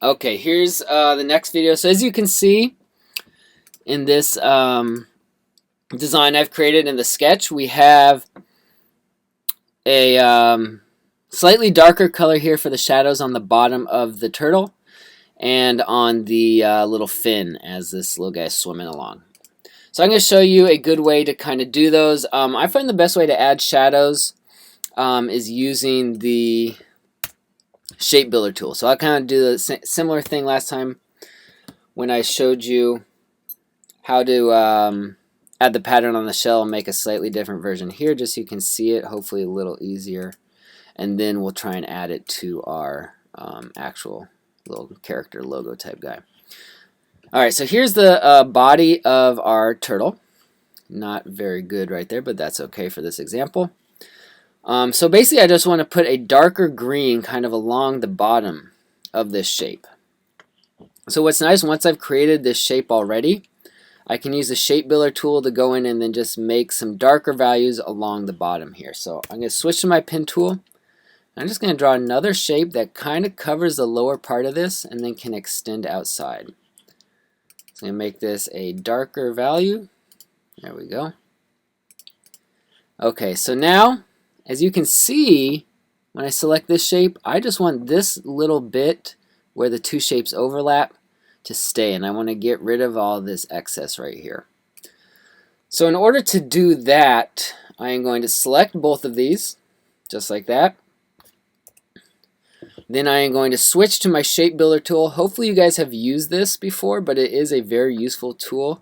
Okay, here's the next video. So as you can see in this design I've created in the sketch, we have a slightly darker color here for the shadows on the bottom of the turtle and on the little fin as this little guy's swimming along. So I'm going to show you a good way to kind of do those. I find the best way to add shadows is using the shape builder tool. So I'll kind of do the similar thing last time when I showed you how to add the pattern on the shell and make a slightly different version here just so you can see it, hopefully a little easier. And then we'll try and add it to our actual little character logo type guy. Alright, so here's the body of our turtle. Not very good right there, but that's okay for this example. So basically I just want to put a darker green kind of along the bottom of this shape. So what's nice, once I've created this shape already, I can use the shape builder tool to go in and then just make some darker values along the bottom here. So I'm going to switch to my pen tool. I'm just going to draw another shape that kind of covers the lower part of this and then can extend outside. So I'm going to make this a darker value. There we go. Okay, so now, as you can see, when I select this shape, I just want this little bit where the two shapes overlap to stay, and I want to get rid of all this excess right here. So in order to do that, I am going to select both of these, just like that. Then I am going to switch to my shape builder tool. Hopefully you guys have used this before, but it is a very useful tool.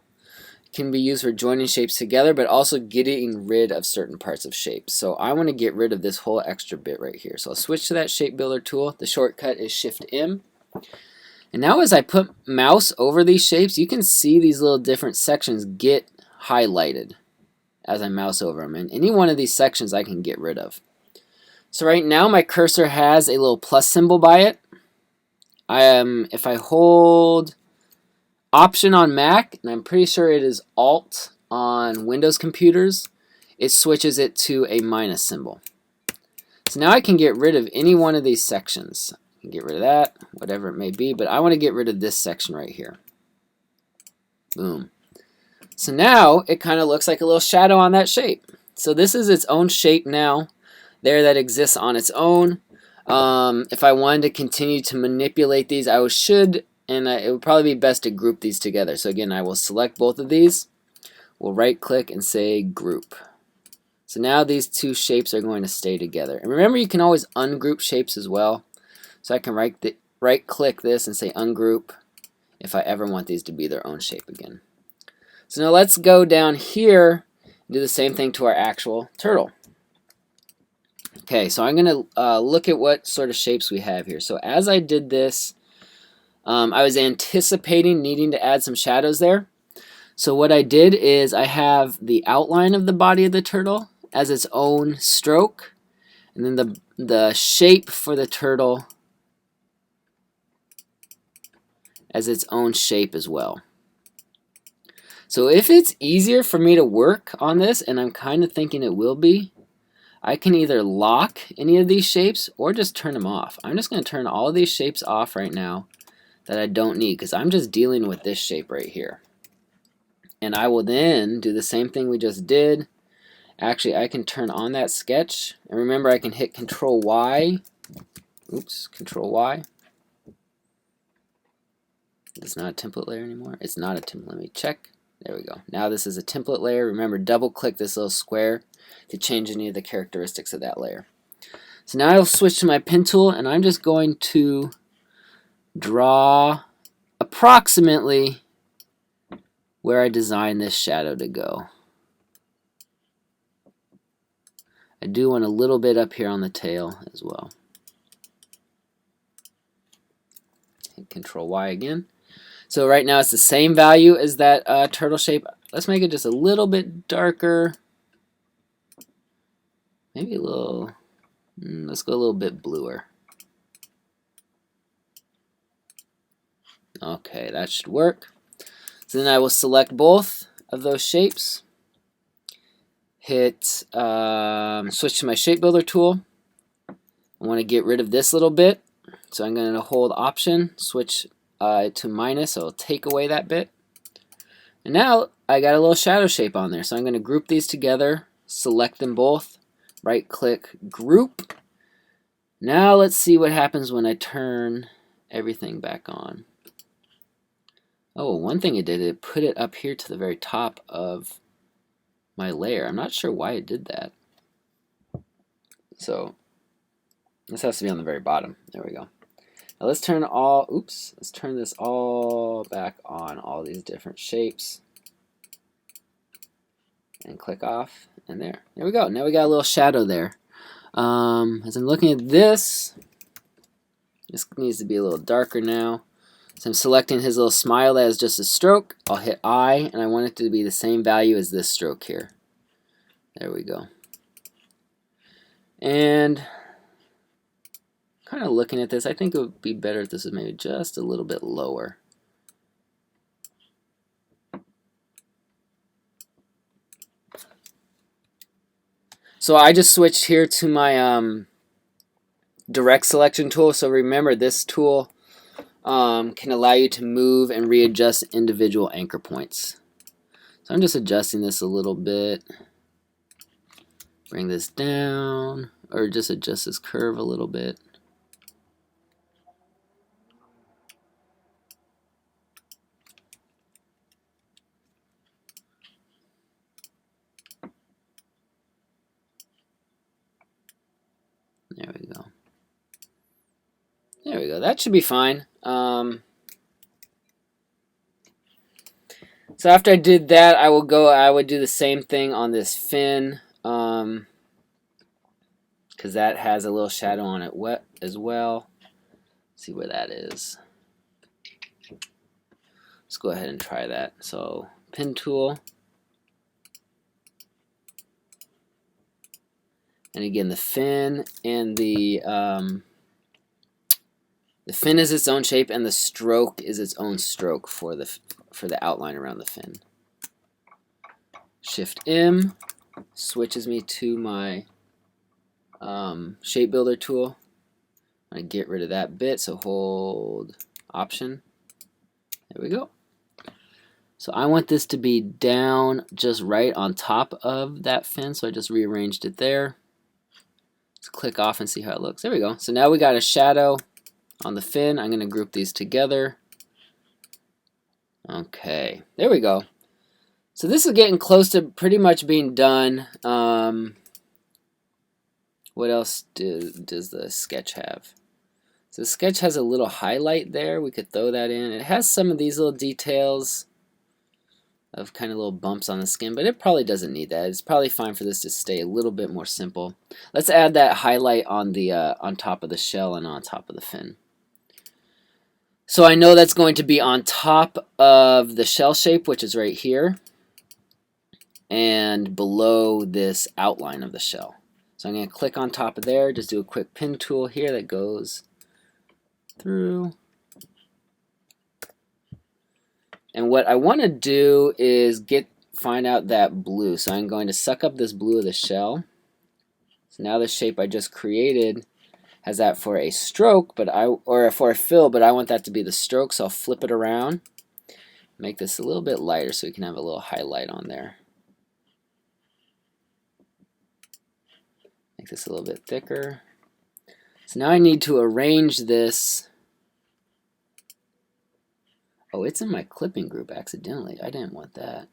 It can be used for joining shapes together, but also getting rid of certain parts of shapes. So I want to get rid of this whole extra bit right here. So I'll switch to that shape builder tool. The shortcut is Shift M. And now as I put mouse over these shapes, you can see these little different sections get highlighted as I mouse over them. And any one of these sections I can get rid of. So right now my cursor has a little plus symbol by it. If I hold Option on Mac, and I'm pretty sure it is Alt on Windows computers, it switches it to a minus symbol. So now I can get rid of any one of these sections. I can get rid of that, whatever it may be, but I want to get rid of this section right here. Boom. So now it kind of looks like a little shadow on that shape. So this is its own shape now there that exists on its own. If I wanted to continue to manipulate these, I should, and it would probably be best to group these together. So again, I will select both of these. We'll right click and say group. So now these two shapes are going to stay together. And remember, you can always ungroup shapes as well. So I can right click this and say ungroup if I ever want these to be their own shape again. So now let's go down here and do the same thing to our actual turtle. Okay, so I'm going to look at what sort of shapes we have here. So as I did this, I was anticipating needing to add some shadows there. So what I did is I have the outline of the body of the turtle as its own stroke, and then the shape for the turtle as its own shape as well. So if it's easier for me to work on this, and I'm kind of thinking it will be, I can either lock any of these shapes or just turn them off. I'm just going to turn all of these shapes off right now that I don't need because I'm just dealing with this shape right here. And I will then do the same thing we just did. Actually, I can turn on that sketch. And remember, I can hit Control Y. Oops, Control Y. It's not a template layer anymore. It's not a template. Let me check. There we go. Now this is a template layer. Remember, double click this little square to change any of the characteristics of that layer. So now I'll switch to my pen tool, and I'm just going to draw approximately where I designed this shadow to go. I do want a little bit up here on the tail as well. Hit Control Y again. So right now it's the same value as that turtle shape. Let's make it just a little bit darker. Maybe a little, let's go a little bit bluer. Okay, that should work. So then I will select both of those shapes. Hit switch to my shape builder tool. I want to get rid of this little bit So I'm going to hold Option, switch to minus, so it'll take away that bit. And now I got a little shadow shape on there. So I'm going to group these together, select them both, right click, group. Now let's see what happens when I turn everything back on. Oh, one thing it did, it put it up here to the very top of my layer. I'm not sure why it did that. So this has to be on the very bottom. There we go. Now let's turn let's turn this all back on, all these different shapes. And click off, and there we go. Now we got a little shadow there. As I'm looking at this needs to be a little darker now. So I'm selecting his little smile as just a stroke. I'll hit I, and I want it to be the same value as this stroke here. There we go. And kind of looking at this, I think it would be better if this was maybe just a little bit lower. So I just switched here to my direct selection tool. So remember, this tool can allow you to move and readjust individual anchor points. So I'm just adjusting this a little bit. Bring this down, or just adjust this curve a little bit. There we go. There we go. That should be fine. So after I did that, I would do the same thing on this fin, because that has a little shadow on it as well. Let's see where that is. Let's go ahead and try that. So pen tool. And again, the fin and the fin is its own shape, and the stroke is its own stroke for the outline around the fin. Shift M switches me to my shape builder tool. I'm going to get rid of that bit, so hold Option. There we go. So I want this to be down just right on top of that fin, so I just rearranged it there. Let's click off and see how it looks. There we go. So now we got a shadow on the fin. I'm going to group these together. Okay, there we go. So this is getting close to pretty much being done. What else does the sketch have? So the sketch has a little highlight there. We could throw that in. It has some of these little details of kind of little bumps on the skin, but it probably doesn't need that. It's probably fine for this to stay a little bit more simple. Let's add that highlight on the on top of the shell and on top of the fin. So I know that's going to be on top of the shell shape, which is right here, and below this outline of the shell. So I'm going to click on top of there, just do a quick pin tool here that goes through. And what I want to do is find out that blue. So I'm going to suck up this blue of the shell. So now the shape I just created has that for a stroke, or for a fill, but I want that to be the stroke, so I'll flip it around. Make this a little bit lighter so we can have a little highlight on there. Make this a little bit thicker. So now I need to arrange this. Oh, it's in my clipping group accidentally. I didn't want that.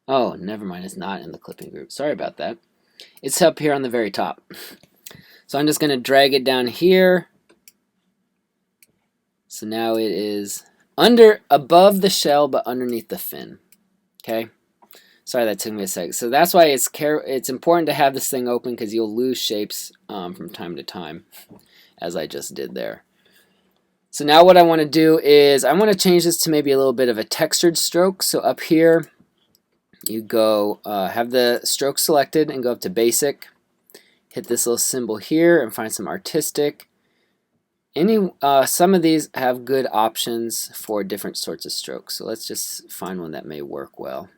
Oh, never mind. It's not in the clipping group. Sorry about that. It's up here on the very top. So I'm just going to drag it down here. So now it is above the shell, but underneath the fin. Okay. Sorry, that took me a sec. So that's why it's important to have this thing open, because you'll lose shapes from time to time, as I just did there. So now what I want to do is I want to change this to maybe a little bit of a textured stroke. So up here, you go have the stroke selected and go up to Basic. hit this little symbol here and find some artistic. Some of these have good options for different sorts of strokes. So let's just find one that may work well.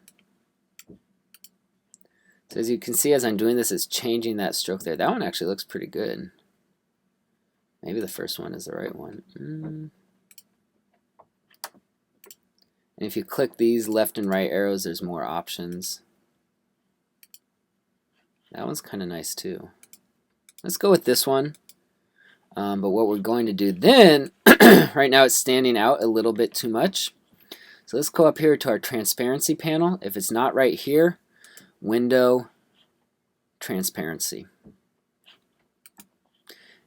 So as you can see, as I'm doing this, it's changing that stroke there. That one actually looks pretty good. Maybe the first one is the right one. And if you click these left and right arrows, there's more options. That one's kind of nice too. Let's go with this one. But what we're going to do then, right now it's standing out a little bit too much. So let's go up here to our transparency panel. If it's not right here, Window, Transparency.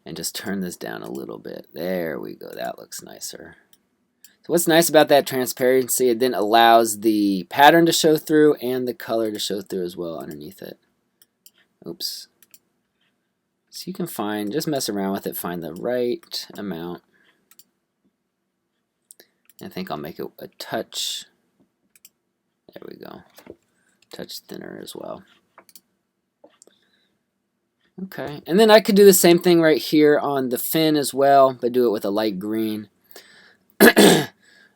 And just turn this down a little bit. There we go. That looks nicer. So what's nice about that transparency, it then allows the pattern to show through and the color to show through as well underneath it. Oops. So you can find, just mess around with it, find the right amount. I think I'll make it a touch, there we go, touch thinner as well. Okay, and then I could do the same thing right here on the fin as well, but do it with a light green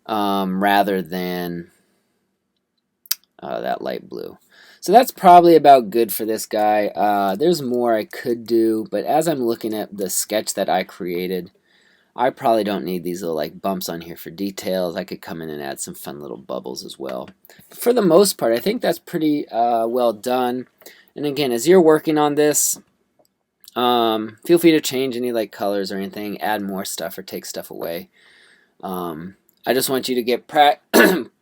rather than that light blue. So that's probably about good for this guy. There's more I could do, but as I'm looking at the sketch that I created, I probably don't need these little like bumps on here for details. I could come in and add some fun little bubbles as well. For the most part, I think that's pretty well done. And again, as you're working on this, feel free to change any like colors or anything, add more stuff or take stuff away. I just want you to get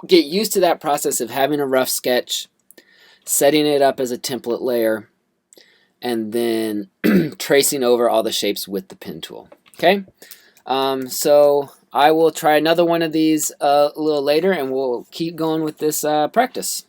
get used to that process of having a rough sketch, setting it up as a template layer, and then tracing over all the shapes with the pen tool. Okay, so I will try another one of these a little later, and we'll keep going with this practice.